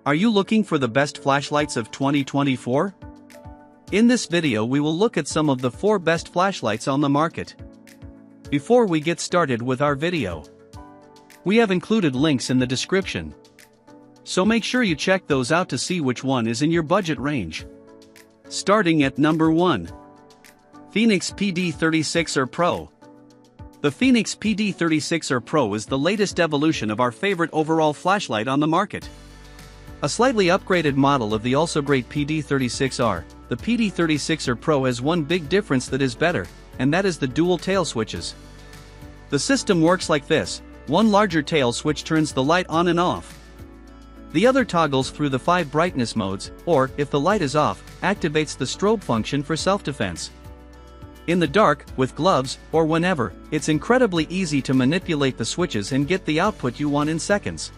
Are you looking for the best flashlights of 2024? In this video we will look at some of the 4 best flashlights on the market. Before we get started with our video, we have included links in the description, so make sure you check those out to see which one is in your budget range. Starting at number 1. Fenix PD36R Pro. The Fenix PD36R Pro is the latest evolution of our favorite overall flashlight on the market. A slightly upgraded model of the also great PD36R, the PD36R Pro has one big difference that is better, and that is the dual tail switches. The system works like this: one larger tail switch turns the light on and off. The other toggles through the 5 brightness modes, or, if the light is off, activates the strobe function for self-defense. In the dark, with gloves, or whenever, it's incredibly easy to manipulate the switches and get the output you want in seconds.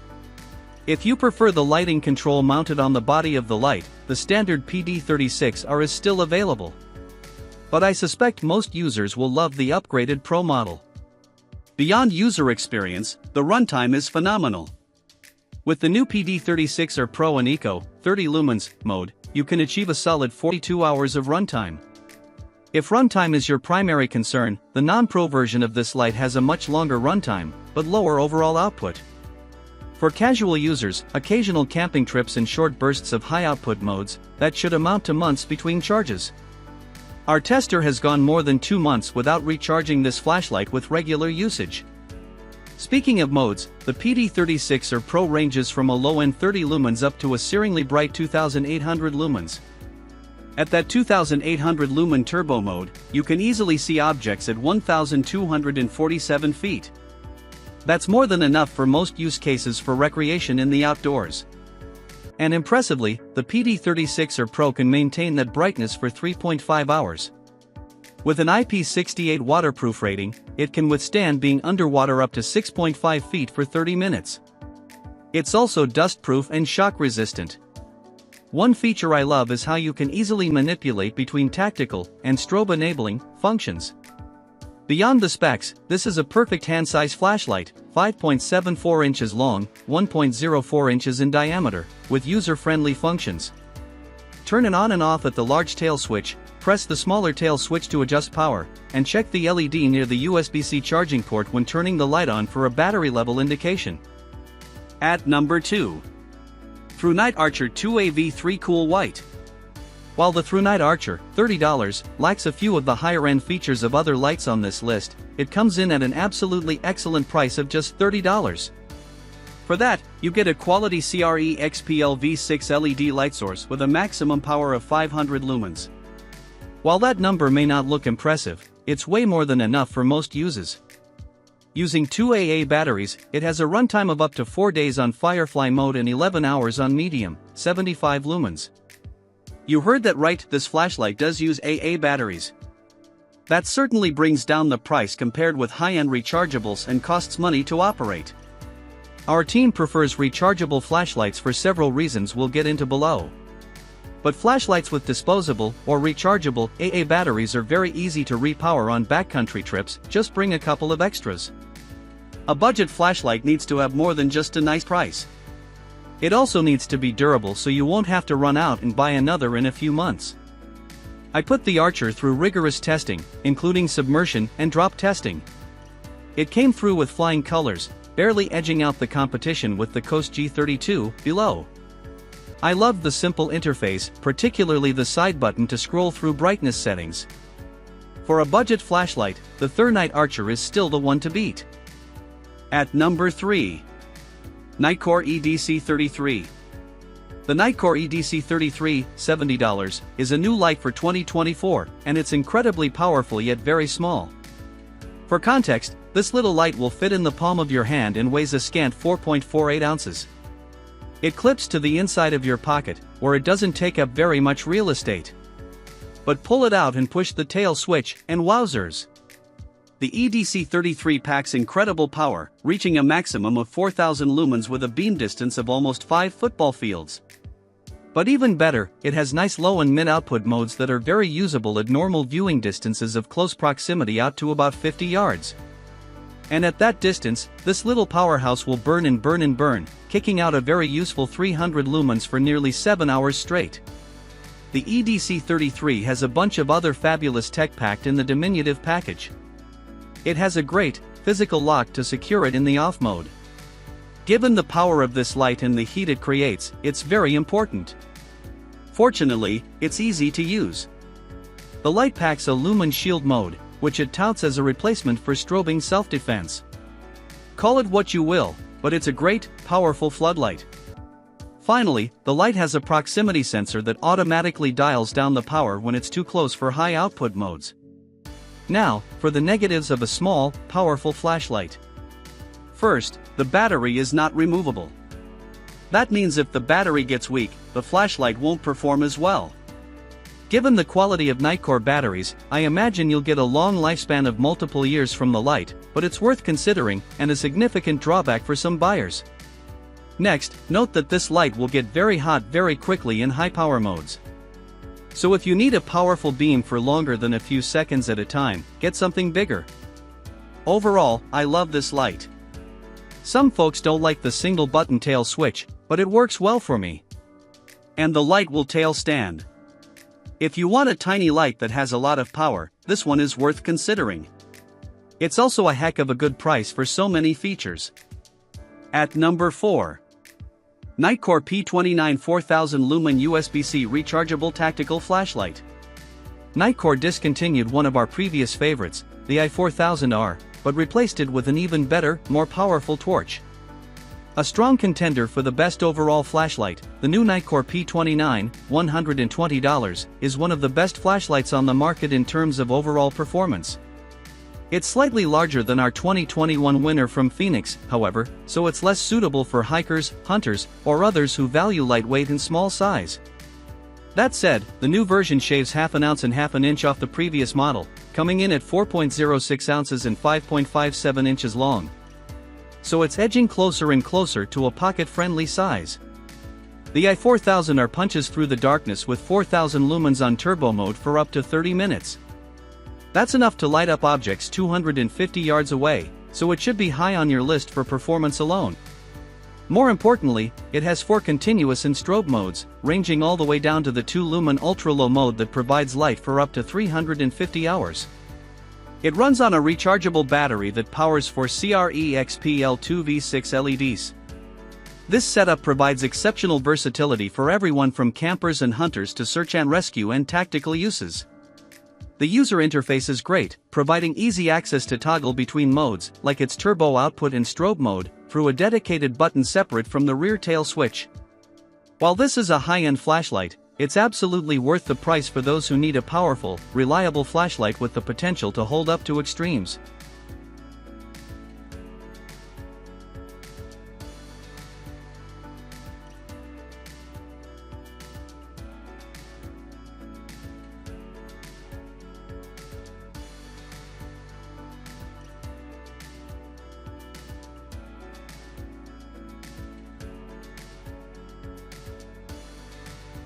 If you prefer the lighting control mounted on the body of the light, the standard PD36R is still available. But I suspect most users will love the upgraded Pro model. Beyond user experience, the runtime is phenomenal. With the new PD36R Pro and Eco 30 lumens mode, you can achieve a solid 42 hours of runtime. If runtime is your primary concern, the non-Pro version of this light has a much longer runtime, but lower overall output. For casual users, occasional camping trips and short bursts of high output modes, that should amount to months between charges. Our tester has gone more than 2 months without recharging this flashlight with regular usage. Speaking of modes, the PD36R Pro ranges from a low-end 30 lumens up to a searingly bright 2800 lumens. At that 2800 lumen turbo mode, you can easily see objects at 1247 feet. That's more than enough for most use cases for recreation in the outdoors. And impressively, the PD36R Pro can maintain that brightness for 3.5 hours. With an IP68 waterproof rating, it can withstand being underwater up to 6.5 feet for 30 minutes. It's also dust-proof and shock-resistant. One feature I love is how you can easily manipulate between tactical and strobe-enabling functions. Beyond the specs, this is a perfect hand-size flashlight, 5.74 inches long, 1.04 inches in diameter, with user-friendly functions. Turn it on and off at the large tail switch, press the smaller tail switch to adjust power, and check the LED near the USB-C charging port when turning the light on for a battery level indication. At number 2. TrueNight Archer 2AV3 Cool White. While the TrueNight Archer, $30, lacks a few of the higher-end features of other lights on this list, it comes in at an absolutely excellent price of just $30. For that, you get a quality CRE XPL V6 LED light source with a maximum power of 500 lumens. While that number may not look impressive, it's way more than enough for most uses. Using 2 AA batteries, it has a runtime of up to 4 days on Firefly mode and 11 hours on medium, 75 lumens. You heard that right, this flashlight does use AA batteries. That certainly brings down the price compared with high-end rechargeables and costs money to operate. Our team prefers rechargeable flashlights for several reasons we'll get into below. But flashlights with disposable or rechargeable AA batteries are very easy to repower on backcountry trips, just bring a couple of extras. A budget flashlight needs to have more than just a nice price. It also needs to be durable so you won't have to run out and buy another in a few months. I put the Archer through rigorous testing, including submersion and drop testing. It came through with flying colors, barely edging out the competition with the Coast G32 below. I loved the simple interface, particularly the side button to scroll through brightness settings. For a budget flashlight, the TrueNight Archer is still the one to beat. At number 3. Nitecore EDC33. The Nitecore EDC33, $70, is a new light for 2024, and it's incredibly powerful yet very small. For context, this little light will fit in the palm of your hand and weighs a scant 4.48 ounces. It clips to the inside of your pocket, where it doesn't take up very much real estate. But pull it out and push the tail switch, and wowzers! The EDC33 packs incredible power, reaching a maximum of 4,000 lumens with a beam distance of almost 5 football fields. But even better, it has nice low and mid output modes that are very usable at normal viewing distances of close proximity out to about 50 yards. And at that distance, this little powerhouse will burn and burn and burn, kicking out a very useful 300 lumens for nearly 7 hours straight. The EDC33 has a bunch of other fabulous tech packed in the diminutive package. It has a great, physical lock to secure it in the off mode. Given the power of this light and the heat it creates, it's very important. Fortunately, it's easy to use. The light packs a lumen shield mode, which it touts as a replacement for strobing self-defense. Call it what you will, but it's a great, powerful floodlight. Finally, the light has a proximity sensor that automatically dials down the power when it's too close for high output modes. Now, for the negatives of a small, powerful flashlight. First, the battery is not removable. That means if the battery gets weak, the flashlight won't perform as well. Given the quality of Nitecore batteries, I imagine you'll get a long lifespan of multiple years from the light, but it's worth considering, and a significant drawback for some buyers. Next, note that this light will get very hot very quickly in high power modes. So if you need a powerful beam for longer than a few seconds at a time, get something bigger. Overall, I love this light. Some folks don't like the single button tail switch, but it works well for me. And the light will tail stand. If you want a tiny light that has a lot of power, this one is worth considering. It's also a heck of a good price for so many features. At number 4. Nitecore P29 4000 Lumen USB-C Rechargeable Tactical Flashlight. Nitecore discontinued one of our previous favorites, the i4000R, but replaced it with an even better, more powerful torch. A strong contender for the best overall flashlight, the new Nitecore P29, $120, is one of the best flashlights on the market in terms of overall performance. It's slightly larger than our 2021 winner from Phoenix, however, so it's less suitable for hikers, hunters, or others who value lightweight and small size. That said, the new version shaves half an ounce and half an inch off the previous model, coming in at 4.06 ounces and 5.57 inches long. So it's edging closer and closer to a pocket-friendly size. The i4000R punches through the darkness with 4000 lumens on turbo mode for up to 30 minutes. That's enough to light up objects 250 yards away, so it should be high on your list for performance alone. More importantly, it has 4 continuous and strobe modes, ranging all the way down to the 2-lumen ultra-low mode that provides light for up to 350 hours. It runs on a rechargeable battery that powers 4 CREXPL2V6 LEDs. This setup provides exceptional versatility for everyone from campers and hunters to search and rescue and tactical uses. The user interface is great, providing easy access to toggle between modes, like its turbo output and strobe mode, through a dedicated button separate from the rear tail switch. While this is a high-end flashlight, it's absolutely worth the price for those who need a powerful, reliable flashlight with the potential to hold up to extremes.